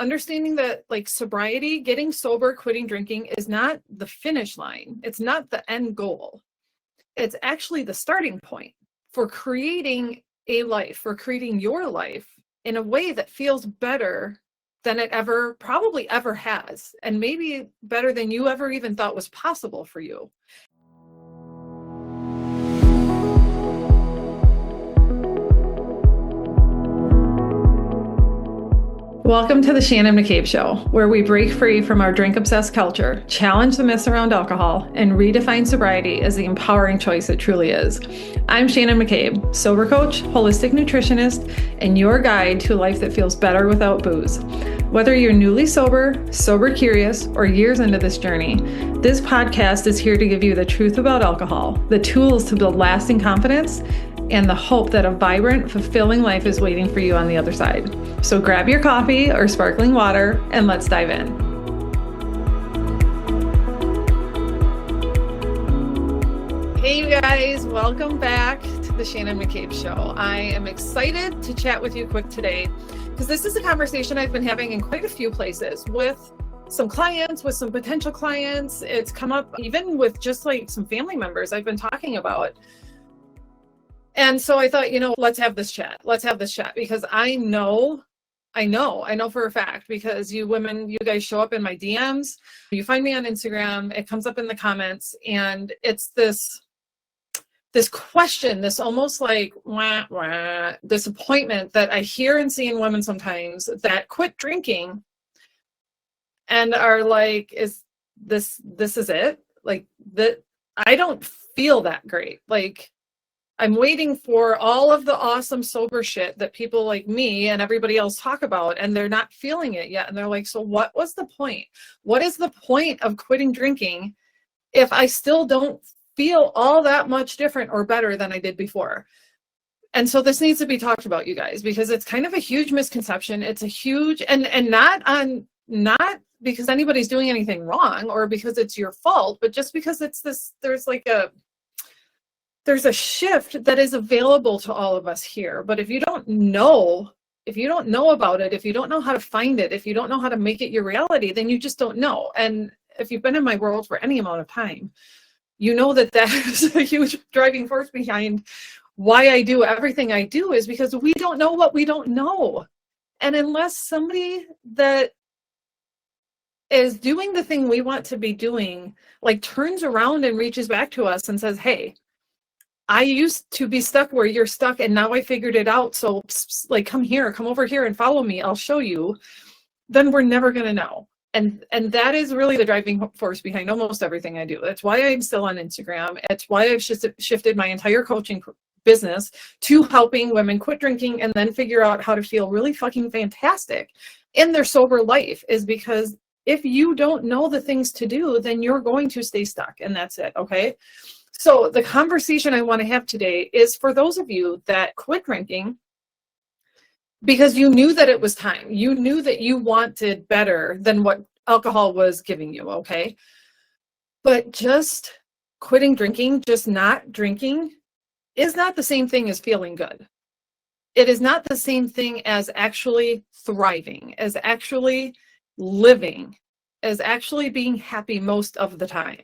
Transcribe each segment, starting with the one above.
understanding that like sobriety, getting sober, quitting drinking is not the finish line. It's not the end goal. It's actually the starting point for creating a life, for creating your life in a way that feels better than it probably ever has, and maybe better than you ever even thought was possible for you. Welcome to the Shannon McCabe Show, where we break free from our drink-obsessed culture, challenge the myths around alcohol, and redefine sobriety as the empowering choice it truly is. I'm Shannon McCabe, sober coach, holistic nutritionist, and your guide to a life that feels better without booze. Whether you're newly sober, sober curious, or years into this journey, this podcast is here to give you the truth about alcohol, the tools to build lasting confidence, and the hope that a vibrant, fulfilling life is waiting for you on the other side. So grab your coffee or sparkling water and let's dive in. Hey you guys, welcome back to the Shannon McCabe Show. I am excited to chat with you quick today because this is a conversation I've been having in quite a few places with some clients, with some potential clients. It's come up even with just like some family members I've been talking about. And so I thought, let's have this chat. Let's have this chat because I know for a fact, because you women, you guys show up in my DMs, you find me on Instagram, it comes up in the comments, and it's this question, this almost like disappointment that I hear and see in women sometimes that quit drinking and are like, is this is it? Like that, I don't feel that great. Like, I'm waiting for all of the awesome sober shit that people like me and everybody else talk about, and they're not feeling it yet. And they're like, so what was the point? What is the point of quitting drinking if I still don't feel all that much different or better than I did before? And so this needs to be talked about, you guys, because it's kind of a huge misconception. It's a huge, and not because anybody's doing anything wrong or because it's your fault, but just because there's a shift that is available to all of us here. But if you don't know about it, if you don't know how to find it, if you don't know how to make it your reality, then you just don't know. And if you've been in my world for any amount of time, you know that is a huge driving force behind why I do everything I do, is because we don't know what we don't know. And unless somebody that is doing the thing we want to be doing, like turns around and reaches back to us and says, hey, I used to be stuck where you're stuck, and now I figured it out. So like, come over here and follow me. I'll show you. Then we're never going to know. And that is really the driving force behind almost everything I do. That's why I'm still on Instagram. It's why I've shifted my entire coaching business to helping women quit drinking and then figure out how to feel really fucking fantastic in their sober life, is because if you don't know the things to do, then you're going to stay stuck, and that's it. Okay. So the conversation I want to have today is for those of you that quit drinking because you knew that it was time. You knew that you wanted better than what alcohol was giving you, okay? But just quitting drinking, just not drinking, is not the same thing as feeling good. It is not the same thing as actually thriving, as actually living, as actually being happy most of the time.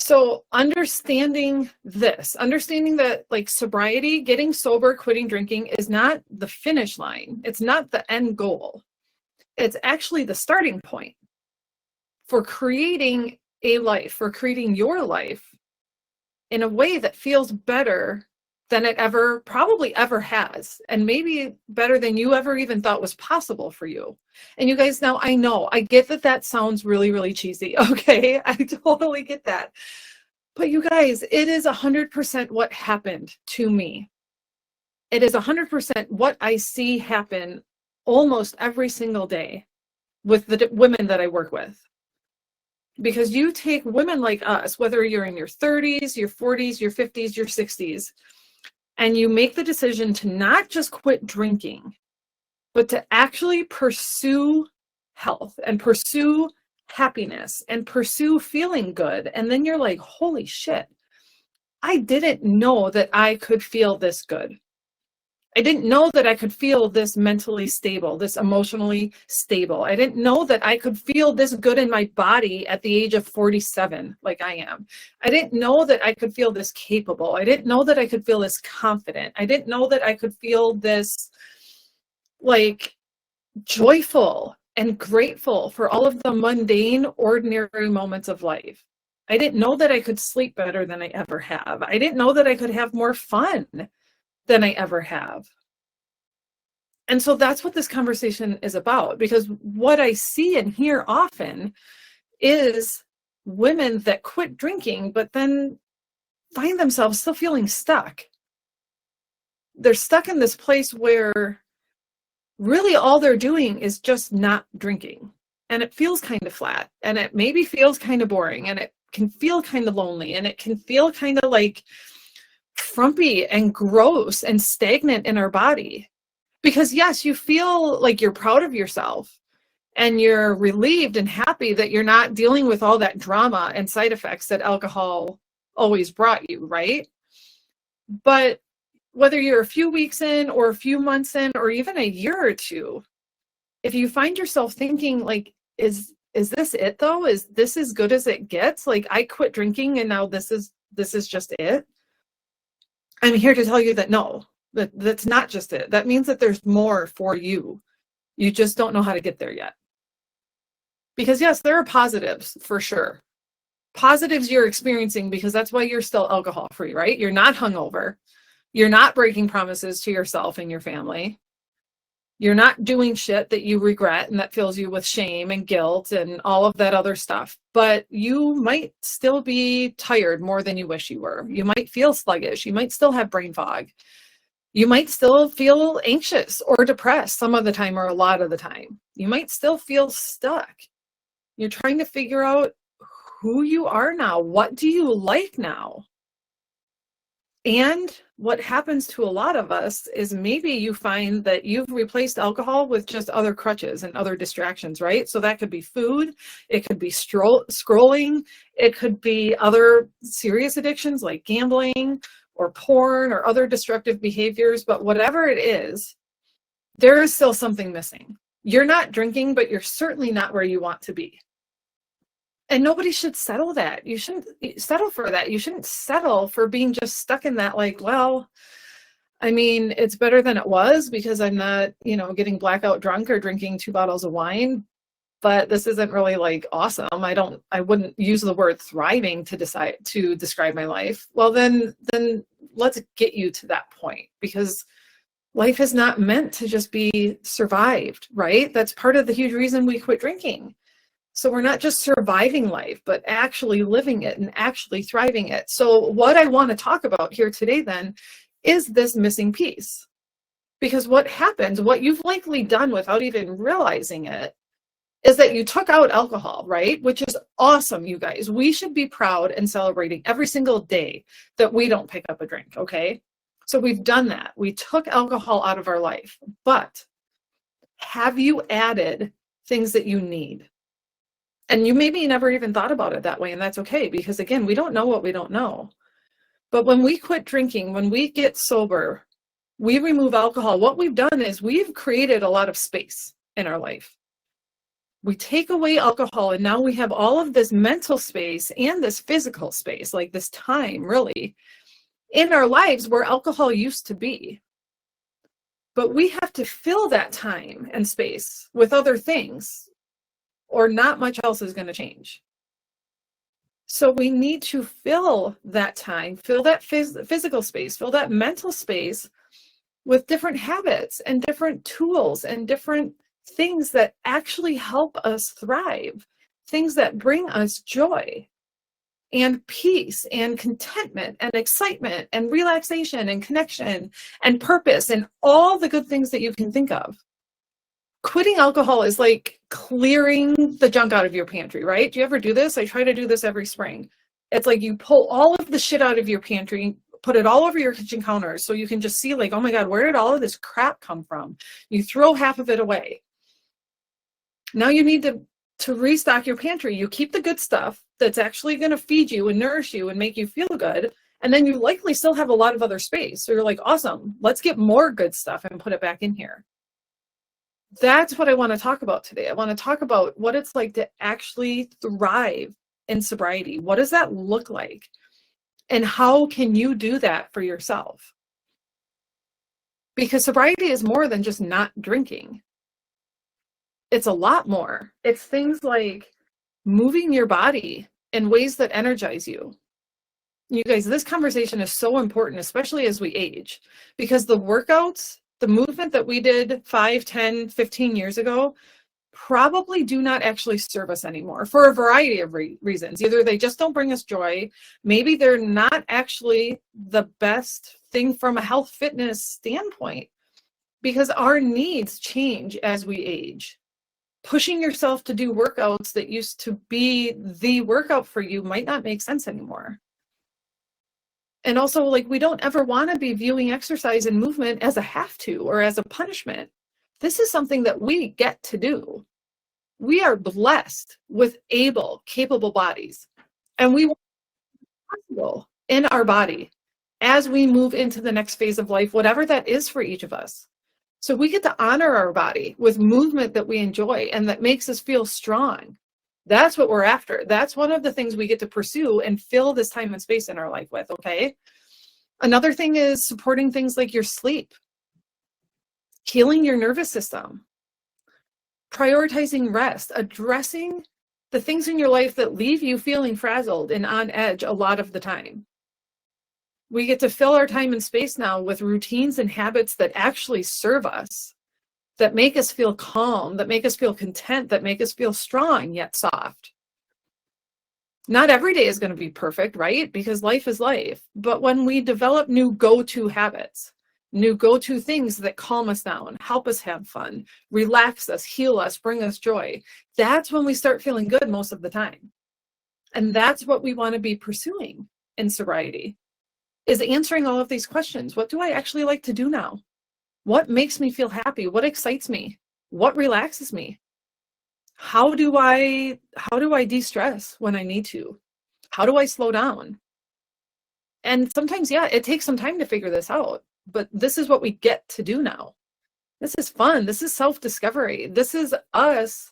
So understanding that like sobriety, getting sober, quitting drinking is not the finish line. It's not the end goal. It's actually the starting point for creating a life, for creating your life in a way that feels better than it probably ever has, and maybe better than you ever even thought was possible for you. And you guys, now I get that sounds really, really cheesy. Okay. I totally get that. But you guys, it is 100% what happened to me. It is 100% what I see happen almost every single day with the women that I work with. Because you take women like us, whether you're in your 30s, your 40s, your 50s, your 60s, and you make the decision to not just quit drinking, but to actually pursue health and pursue happiness and pursue feeling good. And then you're like, holy shit, I didn't know that I could feel this good. I didn't know that I could feel this mentally stable, this emotionally stable. I didn't know that I could feel this good in my body at the age of 47, like I am. I didn't know that I could feel this capable. I didn't know that I could feel this confident. I didn't know that I could feel this like joyful and grateful for all of the mundane, ordinary moments of life. I didn't know that I could sleep better than I ever have. I didn't know that I could have more fun than I ever have. And so that's what this conversation is about, because what I see and hear often is women that quit drinking, but then find themselves still feeling stuck. They're stuck in this place where really all they're doing is just not drinking. And it feels kind of flat, and it maybe feels kind of boring, and it can feel kind of lonely, and it can feel kind of like frumpy and gross and stagnant in our body. Because yes, you feel like you're proud of yourself and you're relieved and happy that you're not dealing with all that drama and side effects that alcohol always brought you, right? But whether you're a few weeks in or a few months in or even a year or two, if you find yourself thinking like, is this it though? Is this as good as it gets? Like, I quit drinking and now this is just it. I'm here to tell you that no, that's not just it. That means that there's more for you. You just don't know how to get there yet. Because yes, there are positives for sure. Positives you're experiencing because that's why you're still alcohol free, right? You're not hungover. You're not breaking promises to yourself and your family. You're not doing shit that you regret and that fills you with shame and guilt and all of that other stuff. But you might still be tired more than you wish you were. You might feel sluggish. You might still have brain fog. You might still feel anxious or depressed some of the time or a lot of the time. You might still feel stuck. You're trying to figure out who you are now. What do you like now? And what happens to a lot of us is maybe you find that you've replaced alcohol with just other crutches and other distractions, right? So that could be food, it could be scrolling, it could be other serious addictions like gambling or porn or other destructive behaviors. But whatever it is, there is still something missing. You're not drinking, but you're certainly not where you want to be. And nobody should settle that. You shouldn't settle for that. You shouldn't settle for being just stuck in that, like, well, I mean, it's better than it was because I'm not, getting blackout drunk or drinking 2 bottles of wine, but this isn't really like awesome. I wouldn't use the word thriving to describe my life. Well, then let's get you to that point, because life is not meant to just be survived, right? That's part of the huge reason we quit drinking. So we're not just surviving life, but actually living it and actually thriving it. So what I want to talk about here today then is this missing piece. Because what happens, what you've likely done without even realizing it, is that you took out alcohol, right? Which is awesome, you guys. We should be proud and celebrating every single day that we don't pick up a drink, okay? So we've done that. We took alcohol out of our life. But have you added things that you need? And you maybe never even thought about it that way, and that's okay, because again, we don't know what we don't know. But when we quit drinking, when we get sober, we remove alcohol. What we've done is we've created a lot of space in our life. We take away alcohol, and now we have all of this mental space and this physical space, like this time really, in our lives where alcohol used to be. But we have to fill that time and space with other things, or not much else is going to change. So we need to fill that time, fill that physical space, fill that mental space with different habits and different tools and different things that actually help us thrive, things that bring us joy and peace and contentment and excitement and relaxation and connection and purpose and all the good things that you can think of. Quitting alcohol is like clearing the junk out of your pantry, right? Do you ever do this? I try to do this every spring. It's like you pull all of the shit out of your pantry, put it all over your kitchen counters so you can just see like, oh my God, where did all of this crap come from? You throw half of it away. Now you need to restock your pantry. You keep the good stuff that's actually going to feed you and nourish you and make you feel good. And then you likely still have a lot of other space. So you're like, awesome, let's get more good stuff and put it back in here. That's what I want to talk about today. I want to talk about what it's like to actually thrive in sobriety. What does that look like? And how can you do that for yourself? Because sobriety is more than just not drinking. It's a lot more. It's things like moving your body in ways that energize you. You guys, this conversation is so important, especially as we age, because the workouts, the movement that we did 5, 10, 15 years ago probably do not actually serve us anymore for a variety of reasons. Either they just don't bring us joy, maybe they're not actually the best thing from a health fitness standpoint, because our needs change as we age. Pushing yourself to do workouts that used to be the workout for you might not make sense anymore. And also, like, we don't ever want to be viewing exercise and movement as a have to or as a punishment. This is something that we get to do. We are blessed with able, capable bodies, and we want to be possible in our body as we move into the next phase of life, whatever that is for each of us. So we get to honor our body with movement that we enjoy and that makes us feel strong. That's what we're after. That's one of the things we get to pursue and fill this time and space in our life with, okay? Another thing is supporting things like your sleep, healing your nervous system, prioritizing rest, addressing the things in your life that leave you feeling frazzled and on edge a lot of the time. We get to fill our time and space now with routines and habits that actually serve us, that make us feel calm, that make us feel content, that make us feel strong yet soft. Not every day is going to be perfect, right? Because life is life. But when we develop new go-to habits, new go-to things that calm us down, help us have fun, relax us, heal us, bring us joy, that's when we start feeling good most of the time. And that's what we want to be pursuing in sobriety, is answering all of these questions. What do I actually like to do now? What makes me feel happy? What excites me? What relaxes me? How do I de-stress when I need to? How do I slow down? And sometimes, yeah, it takes some time to figure this out, but this is what we get to do now. This is fun. This is self-discovery. This is us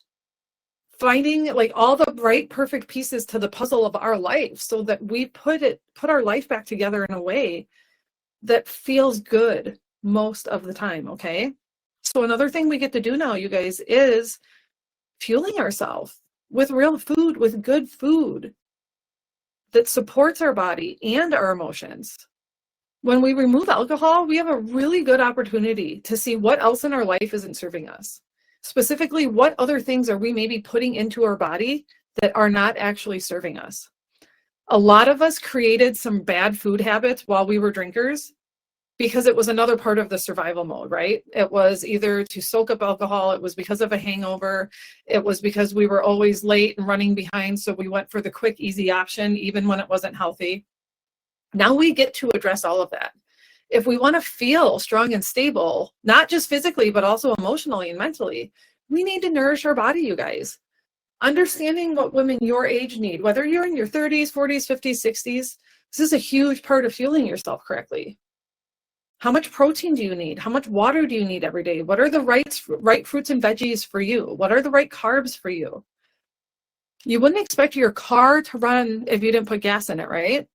finding like all the right, perfect pieces to the puzzle of our life so that we put our life back together in a way that feels good most of the time, okay? So another thing we get to do now, you guys, is fueling ourselves with real food, with good food that supports our body and our emotions. When we remove alcohol, we have a really good opportunity to see what else in our life isn't serving us. Specifically, what other things are we maybe putting into our body that are not actually serving us? A lot of us created some bad food habits while we were drinkers because it was another part of the survival mode, right? It was either to soak up alcohol, it was because of a hangover, it was because we were always late and running behind, so we went for the quick, easy option, even when it wasn't healthy. Now we get to address all of that. If we want to feel strong and stable, not just physically, but also emotionally and mentally, we need to nourish our body, you guys. Understanding what women your age need, whether you're in your 30s, 40s, 50s, 60s, this is a huge part of fueling yourself correctly. How much protein do you need? How much water do you need every day? What are the right fruits and veggies for you? What are the right carbs for you? You wouldn't expect your car to run if you didn't put gas in it, right?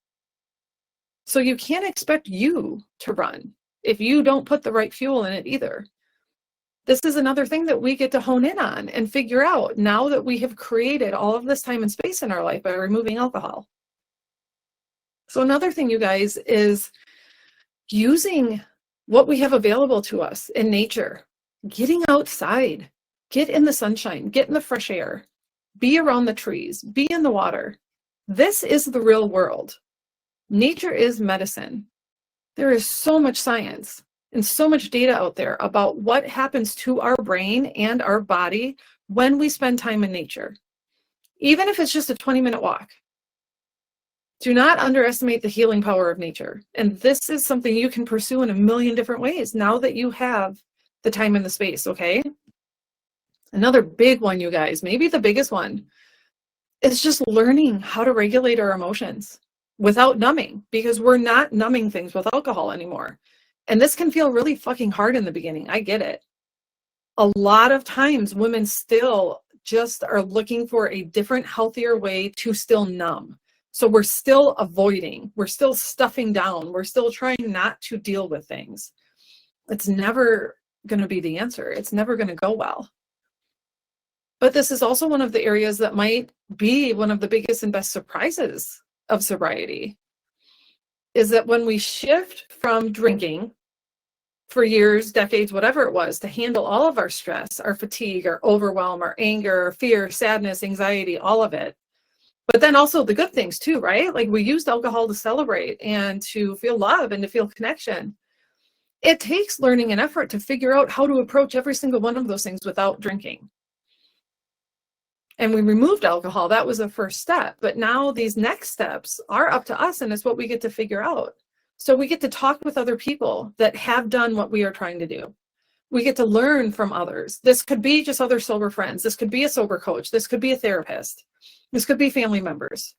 So you can't expect you to run if you don't put the right fuel in it either. This is another thing that we get to hone in on and figure out now that we have created all of this time and space in our life by removing alcohol. So another thing, you guys, is using what we have available to us in nature, getting outside, get in the sunshine, get in the fresh air, be around the trees, be in the water. This is the real world. Nature is medicine. There is so much science and so much data out there about what happens to our brain and our body when we spend time in nature, even if it's just a 20-minute walk. Do not underestimate the healing power of nature. And this is something you can pursue in a million different ways now that you have the time and the space, okay? Another big one, you guys, maybe the biggest one, is just learning how to regulate our emotions. without numbing, because we're not numbing things with alcohol anymore. And this can feel really fucking hard in the beginning. I get it. A lot of times women still just are looking for a different, healthier way to still numb. So we're still avoiding, we're still stuffing down, we're still trying not to deal with things. It's never going to be the answer. It's never going to go well. But this is also one of the areas that might be one of the biggest and best surprises of sobriety, is that when we shift from drinking for years, decades, whatever it was, to handle all of our stress, our fatigue, our overwhelm, our anger, fear, sadness, anxiety, all of it. But then also the good things too, right? Like we used alcohol to celebrate and to feel love and to feel connection. It takes learning and effort to figure out how to approach every single one of those things without drinking. And we removed alcohol. That was the first step. But now these next steps are up to us, and it's what we get to figure out. So we get to talk with other people that have done what we are trying to do. We get to learn from others. This could be just other sober friends. This could be a sober coach. This could be a therapist. This could be family members.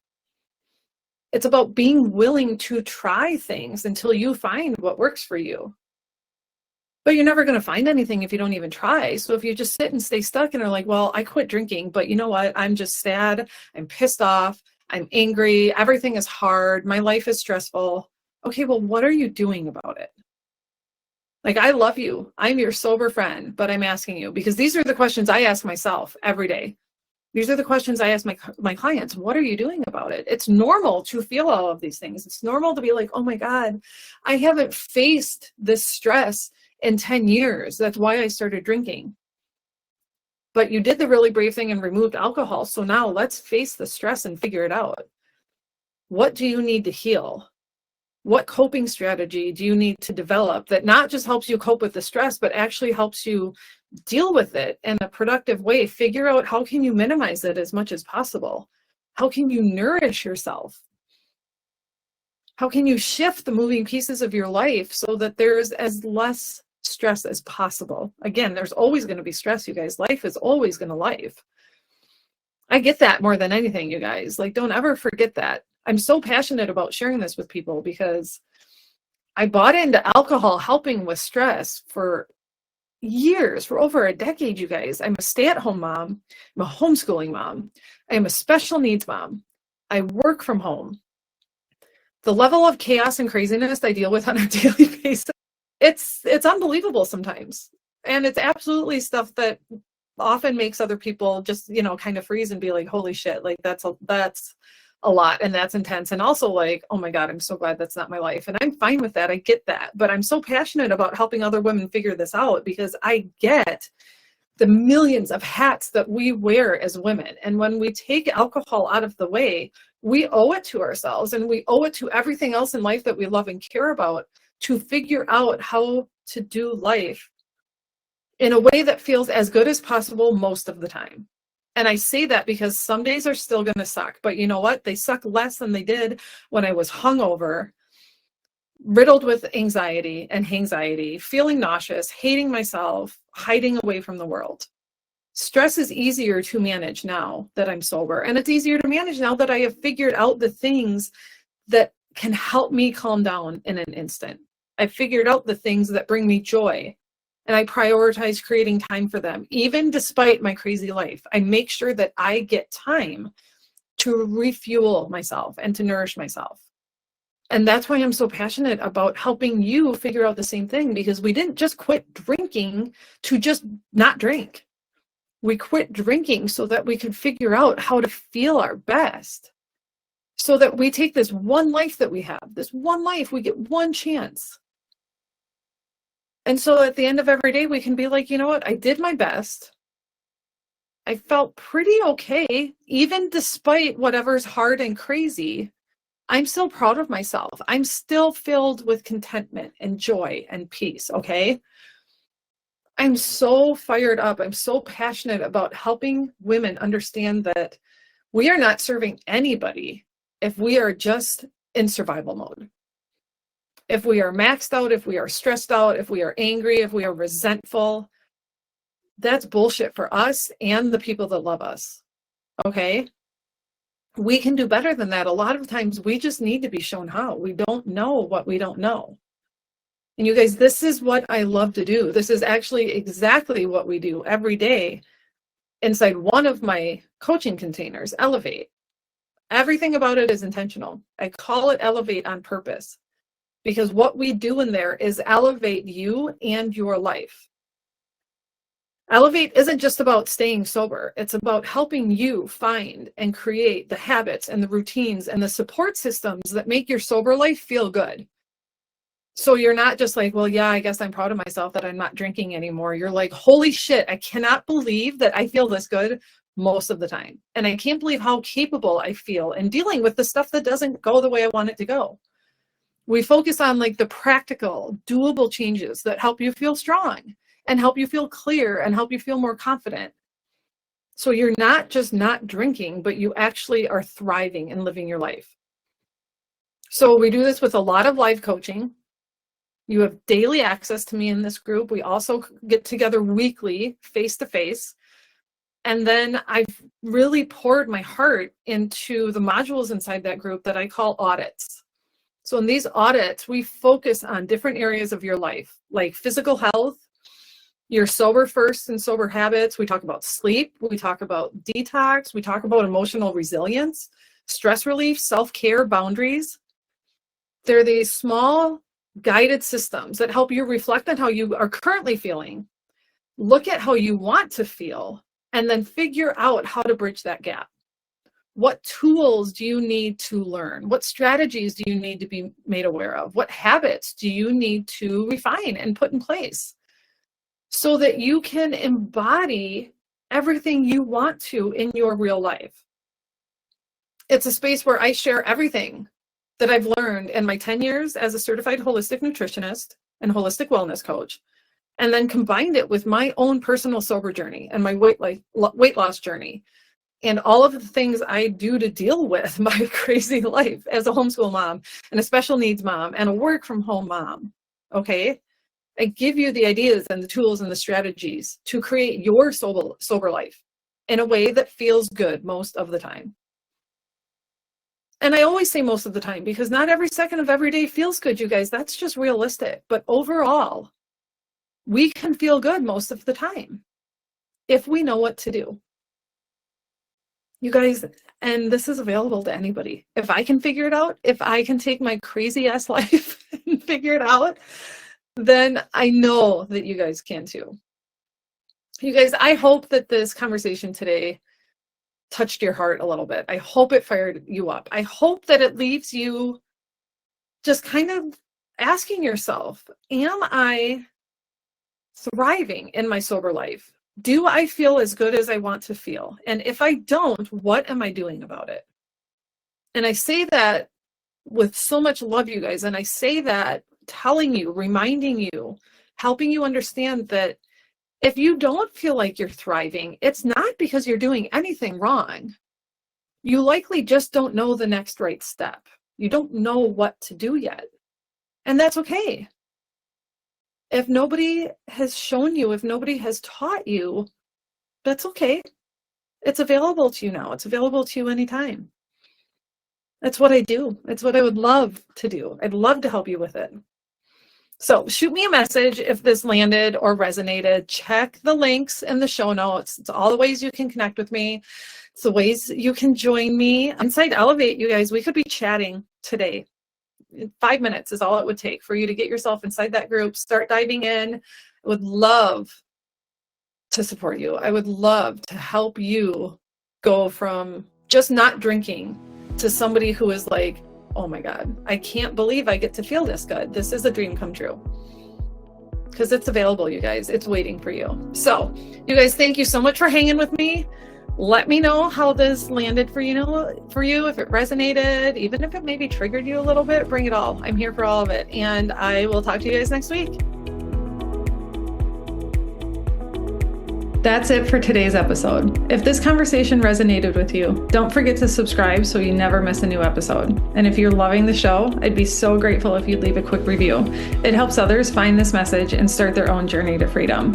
It's about being willing to try things until you find what works for you. But you're never going to find anything if you don't even try. So if you just sit and stay stuck and are like, well, I quit drinking, but you know what? I'm just sad. I'm pissed off. I'm angry. Everything is hard. My life is stressful. Okay, well, what are you doing about it? Like, I love you. I'm your sober friend, but I'm asking you, because these are the questions I ask myself every day. These are the questions I ask my clients. What are you doing about it? It's normal to feel all of these things. It's normal to be like, oh my God, I haven't faced this stress in 10 years. That's why I started drinking. But you did the really brave thing and removed alcohol. So now let's face the stress and figure it out. What do you need to heal? What coping strategy do you need to develop that not just helps you cope with the stress, but actually helps you deal with it in a productive way? Figure out how can you minimize it as much as possible? How can you nourish yourself? How can you shift the moving pieces of your life so that there's as less stress as possible? Again, there's always going to be stress, you guys. Life is always going to life. I get that more than anything, you guys. Like, don't ever forget that. I'm so passionate about sharing this with people because I bought into alcohol helping with stress for years, for over a decade, you guys. I'm a stay-at-home mom. I'm a homeschooling mom. I am a special needs mom. I work from home. The level of chaos and craziness I deal with on a daily basis, it's unbelievable sometimes. And it's absolutely stuff that often makes other people just, kind of freeze and be like, holy shit, like that's a lot, and that's intense. And also like, oh my God, I'm so glad that's not my life. And I'm fine with that. I get that. But I'm so passionate about helping other women figure this out because I get the millions of hats that we wear as women. And when we take alcohol out of the way, we owe it to ourselves and we owe it to everything else in life that we love and care about to figure out how to do life in a way that feels as good as possible most of the time. And I say that because some days are still going to suck, but you know what? They suck less than they did when I was hungover, riddled with anxiety and hangxiety, feeling nauseous, hating myself, hiding away from the world. Stress is easier to manage now that I'm sober, and it's easier to manage now that I have figured out the things that can help me calm down in an instant. I figured out the things that bring me joy. And I prioritize creating time for them. Even despite my crazy life, I make sure that I get time to refuel myself and to nourish myself. And that's why I'm so passionate about helping you figure out the same thing, because we didn't just quit drinking to just not drink. We quit drinking so that we could figure out how to feel our best. So that we take this one life that we have, this one life, we get one chance. And so at the end of every day, we can be like, you know what? I did my best. I felt pretty okay, even despite whatever's hard and crazy. I'm still proud of myself. I'm still filled with contentment and joy and peace, okay? I'm so fired up. I'm so passionate about helping women understand that we are not serving anybody if we are just in survival mode. If we are maxed out, if we are stressed out, if we are angry, if we are resentful, that's bullshit for us and the people that love us. Okay? we can do better than that. A lot of times we just need to be shown how. We don't know what we don't know. And you guys, this is what I love to do. This is actually exactly what we do every day inside one of my coaching containers, Elevate. Everything about it is intentional. I call it Elevate on purpose, because what we do in there is elevate you and your life. Elevate isn't just about staying sober. It's about helping you find and create the habits and the routines and the support systems that make your sober life feel good. So you're not just like, well, yeah, I guess I'm proud of myself that I'm not drinking anymore. You're like, holy shit, I cannot believe that I feel this good most of the time. And I can't believe how capable I feel in dealing with the stuff that doesn't go the way I want it to go. We focus on like the practical, doable changes that help you feel strong and help you feel clear and help you feel more confident. So you're not just not drinking, but you actually are thriving and living your life. So we do this with a lot of live coaching. You have daily access to me in this group. We also get together weekly, face-to-face. And then I've really poured my heart into the modules inside that group that I call audits. So in these audits, we focus on different areas of your life, like physical health, your sober first and sober habits. We talk about sleep. We talk about detox. We talk about emotional resilience, stress relief, self-care, boundaries. They're these small guided systems that help you reflect on how you are currently feeling, look at how you want to feel, and then figure out how to bridge that gap. What tools do you need to learn? What strategies do you need to be made aware of? What habits do you need to refine and put in place so that you can embody everything you want to in your real life? It's a space where I share everything that I've learned in my 10 years as a certified holistic nutritionist and holistic wellness coach, and then combined it with my own personal sober journey and my weight loss journey and all of the things I do to deal with my crazy life as a homeschool mom and a special needs mom and a work from home mom. Okay. I give you the ideas and the tools and the strategies to create your sober life in a way that feels good most of the time. And I always say most of the time, because not every second of every day feels good, you guys. That's just realistic. But overall, we can feel good most of the time if we know what to do. You guys, and this is available to anybody. If I can figure it out, if I can take my crazy ass life and figure it out, then I know that you guys can too. You guys, I hope that this conversation today touched your heart a little bit. I hope it fired you up. I hope that it leaves you just kind of asking yourself, am I thriving in my sober life? Do I feel as good as I want to feel? And if I don't, what am I doing about it? And I say that with so much love, you guys. And I say that telling you, reminding you, helping you understand that if you don't feel like you're thriving, it's not because you're doing anything wrong. You likely just don't know the next right step. You don't know what to do yet. And that's okay. If nobody has shown you, if nobody has taught you, that's okay. It's available to you now. It's available to you anytime. That's what I do. It's what I would love to do. I'd love to help you with it. So shoot me a message if this landed or resonated. Check the links in the show notes. It's all the ways you can connect with me. It's the ways you can join me. Inside Elevate, you guys, we could be chatting today. 5 minutes is all it would take for you to get yourself inside that group, start diving in. I would love to support you. I would love to help you go from just not drinking to somebody who is like, oh my God, I can't believe I get to feel this good. This is a dream come true. Because it's available, you guys. It's waiting for you. So, you guys, thank you so much for hanging with me. Let me know how this landed for you, if it resonated, even if it maybe triggered you a little bit, bring it all. I'm here for all of it. And I will talk to you guys next week. That's it for today's episode. If this conversation resonated with you, don't forget to subscribe so you never miss a new episode. And if you're loving the show, I'd be so grateful if you'd leave a quick review. It helps others find this message and start their own journey to freedom.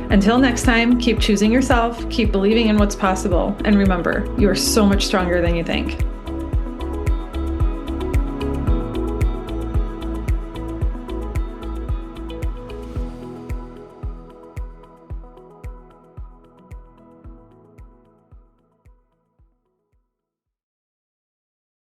Until next time, keep choosing yourself, keep believing in what's possible, and remember, you are so much stronger than you think.